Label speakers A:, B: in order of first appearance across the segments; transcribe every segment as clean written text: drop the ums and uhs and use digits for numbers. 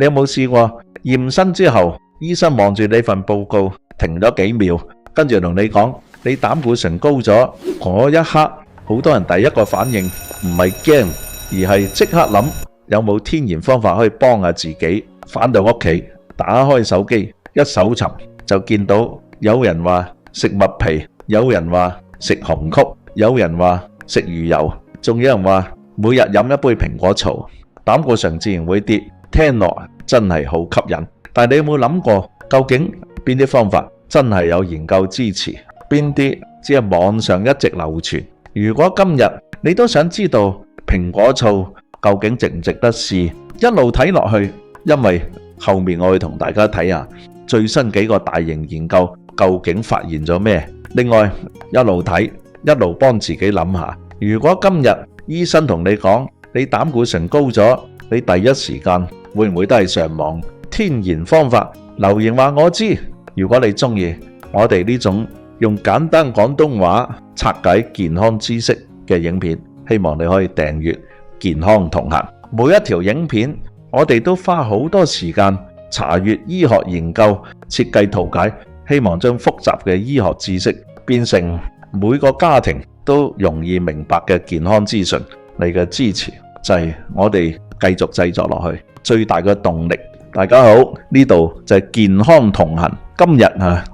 A: 你有冇試過驗身之後，醫生望住你份報告停咗幾秒，跟住同你講你膽固醇高咗，嗰一刻好多人第一個反應唔係驚，而係即刻諗有冇天然方法可以幫下自己。返到屋企打開手機一搜尋，就見到有人話食麥皮，有人話食紅曲，有人話食魚油，仲有人話每日飲一杯蘋果醋，膽固醇自然會跌。聽落真係好吸引，但係你有冇諗過究竟邊啲方法真係有研究支持，邊啲只係網上一直流傳？如果今日你都想知道蘋果醋究竟值唔值得試，一路睇落去，因為後面我會同大家睇下最新幾個大型研究究竟發現咗咩。另外一路睇一路幫自己諗下，如果今日醫生同你講你膽固醇高咗，你第一時間會唔會都係上網天然方法留言話我知？如果你中意我哋呢種用簡單廣東話拆解健康知識嘅影片，希望你可以訂閱健康同行。每一條影片我哋都花好多時間查閱醫學研究，設計圖解，希望將複雜嘅醫學知識變成每個家庭都容易明白嘅健康資訊。你嘅支持就係我哋繼續製作落去最大嘅動力。大家好，呢度就係健康同行。今日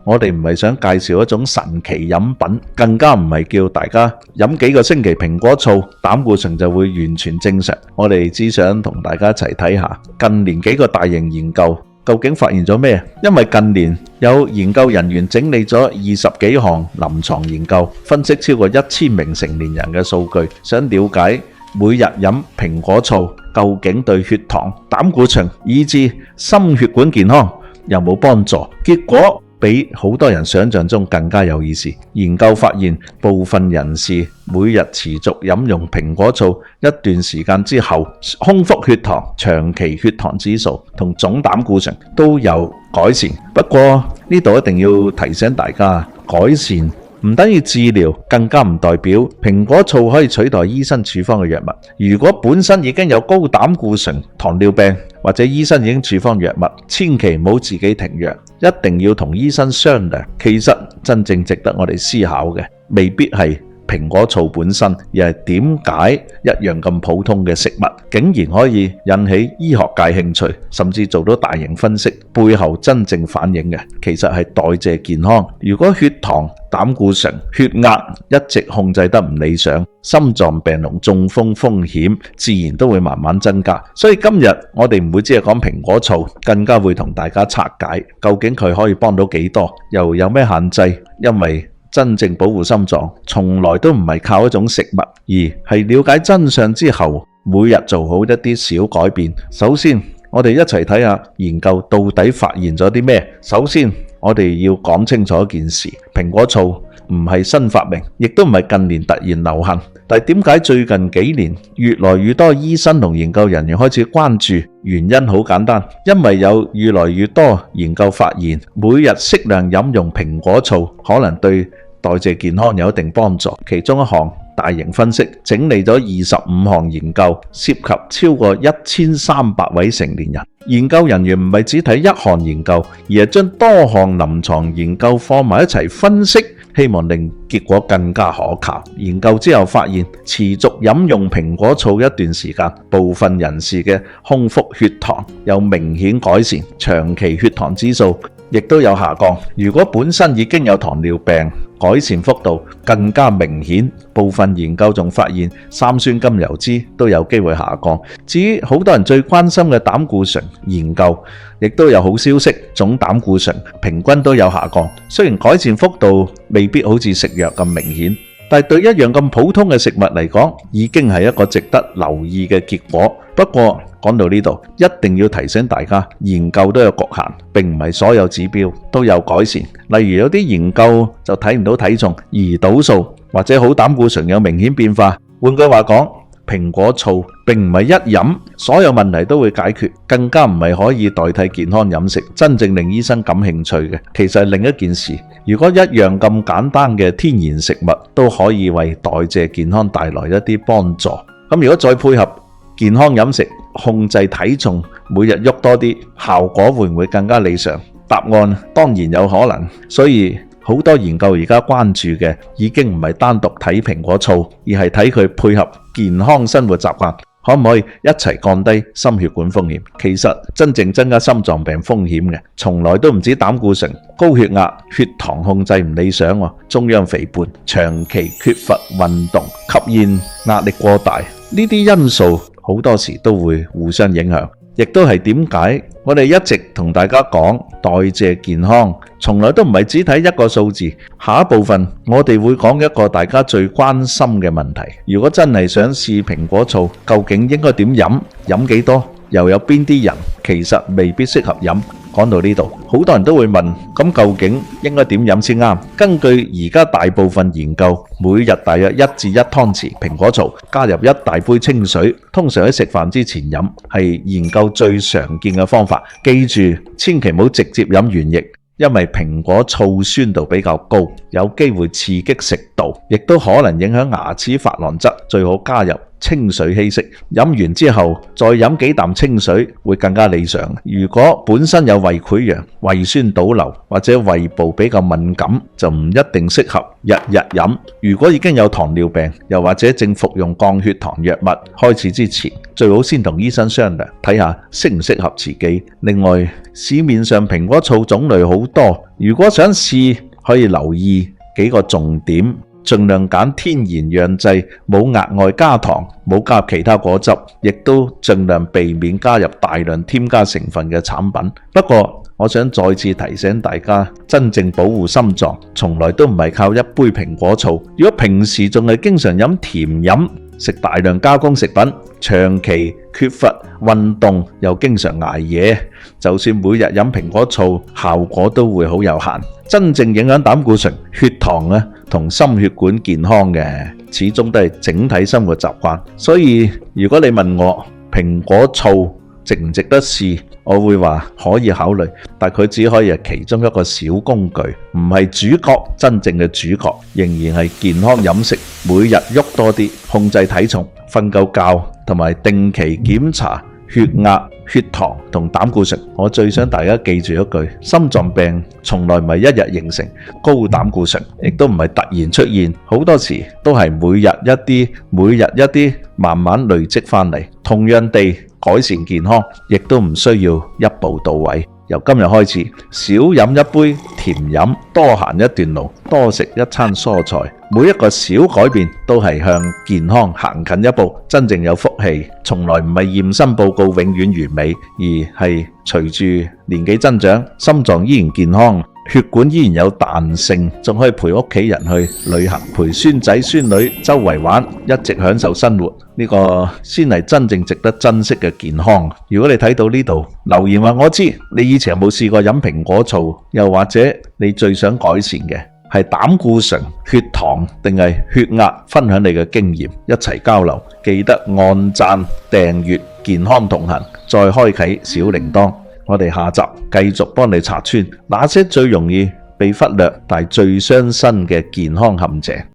A: 我哋唔係想介紹一種神奇飲品，更加唔係叫大家飲幾個星期蘋果醋，膽固醇就會完全正常。我哋只想同大家一齊睇下近年幾個大型研究究竟發現咗咩？因為近年有研究人員整理咗20幾項臨床研究，分析超過1000名成年人嘅數據，想了解每日飲蘋果醋究竟對血糖、膽固醇以至心血管健康有冇幫助？結果比好多人想象中更加有意思。研究發現，部分人士每日持續飲用蘋果醋一段時間之後，空腹血糖、長期血糖指數同總膽固醇都有改善。不過呢度一定要提醒大家，改善唔等於治療，更加唔代表蘋果醋可以取代醫生處方嘅藥物。如果本身已經有高膽固醇、糖尿病或者醫生已經處方藥物，千祈唔好自己停藥，一定要同醫生商量。其實真正值得我哋思考嘅，未必係蘋果醋本身，而係點解一樣咁普通嘅食物竟然可以引起醫學界興趣，甚至做到大型分析，背後真正反映嘅其實係代謝健康。如果血糖、膽固醇、血壓一直控制得唔理想，心臟病同中風風險自然都會慢慢增加。所以今日我哋唔會只係講蘋果醋，更加會同大家拆解究竟佢可以幫到幾多，又有咩限制。因為真正保護心臟從來都唔係靠一種食物，而係了解真相之後，每日做好一啲小改變。首先我哋一齊睇下研究到底發現咗啲咩。首先我哋要講清楚一件事，蘋果醋唔係新發明，亦都唔係近年突然流行。但係點解最近幾年越來越多醫生同研究人員開始關注？原因好簡單，因為有越來越多研究發現，每日適量飲用蘋果醋可能對代謝健康有一定幫助。其中一項大型分析整理咗25項研究，涉及超過1300位成年人。研究人員唔係只睇一項研究，而係將多項臨床研究放埋一齊分析，希望令結果更加可靠。研究之後發現，持續飲用蘋果醋一段時間，部分人士嘅空腹血糖有明顯改善，長期血糖指數亦都有下降。如果本身已經有糖尿病，改善幅度更加明顯。部分研究仲發現三酸甘油酯都有機會下降。至於好多人最關心嘅膽固醇研究，亦都有好消息，總膽固醇平均都有下降。雖然改善幅度未必好似食藥咁明顯，但係對一樣咁普通嘅食物嚟講，已經係一個值得留意嘅結果。不過講到呢度，一定要提醒大家，研究都有局限，並唔係所有指標都有改善。例如有啲研究就睇唔到體重、胰島素或者好膽固醇有明顯變化。換句話講，蘋果醋並唔係一飲所有問題都會解決，更加唔係可以代替健康飲食。真正令醫生感興趣嘅，其實係另一件事。如果一樣咁簡單嘅天然食物都可以為代謝健康帶來一啲幫助，咁如果再配合健康飲食，控制體重，每日喐多啲，效果會唔會更加理想？答案當然有可能。所以好多研究而家關注嘅已經唔係單獨睇蘋果醋，而係睇佢配合健康生活習慣，可唔可以一齊降低心血管風險？其實真正增加心臟病風險嘅，從來都唔止膽固醇、高血壓、血糖控制唔理想，中央肥胖、長期缺乏運動、吸煙、壓力過大，呢啲因素好多時都會互相影響。亦都係點解我哋一直同大家講代謝健康，從來都唔係只睇一個數字。下一部分我哋會講一個大家最關心嘅問題，如果真係想試蘋果醋，究竟應該點飲？飲幾多？又有邊啲人其實未必適合飲？講到呢度，好多人都會問，咁究竟應該點飲先啱？根據而家大部分研究，每日大約1至1湯匙蘋果醋，加入1大杯清水，通常喺食飯之前飲，係研究最常見嘅方法。記住，千祈唔好直接飲原液，因為蘋果醋酸度比較高，有機會刺激食道，亦都可能影響牙齒琺瑯質，最好加入清水稀釋，飲完之後再飲幾啖清水會更加理想。如果本身有胃潰瘍、胃酸倒流或者胃部比較敏感，就唔一定適合日日飲。如果已經有糖尿病，又或者正服用降血糖藥物，開始之前最好先同醫生商量，睇下適唔適合自己。另外，市面上蘋果醋種類好多，如果想試，可以留意幾個重點。盡量揀天然釀製，冇額外加糖，冇加入其他果汁，亦都盡量避免加入大量添加成分嘅產品。不過，我想再次提醒大家，真正保護心臟，從來都唔係靠一杯蘋果醋。如果平時仲係經常飲甜飲，食大量加工食品，長期缺乏運動，又經常捱夜，就算每日飲蘋果醋，效果都會好有限。真正影響膽固醇、血糖同心血管健康嘅，始終都係整體生活習慣。所以如果你問我蘋果醋值唔值得試，我會話可以考慮，但佢只可以係其中一個小工具，唔係主角。真正嘅主角仍然係健康飲食，每日喐多啲，控制體重，瞓夠覺，同埋定期檢查血壓、血糖同膽固醇。我最想大家記住一句，心臟病從來唔係一日形成，高膽固醇亦都唔係突然出現，好多時都係每日一啲慢慢累積翻嚟。同樣地，改善健康亦都唔需要一步到位。由今日開始，少飲一杯甜飲，多行一段路，多食一餐蔬菜，每一個小改變都係向健康行近一步。真正有福氣，從來唔係驗身報告永遠完美，而係隨住年紀增長，心臟依然健康，血管依然有彈性，仲可以陪屋企人去旅行，陪孫仔孫女周圍玩，一直享受生活。呢個先係真正值得珍惜嘅健康。如果你睇到呢度留言話我知，你以前有冇試過飲蘋果醋，又或者你最想改善嘅係膽固醇、血糖定係血壓，分享你嘅經驗，一齊交流。記得按讚、訂閱健康同行，再開啟小鈴鐺。我哋下集繼續幫你拆穿那些最容易被忽略但最傷身嘅健康陷阱。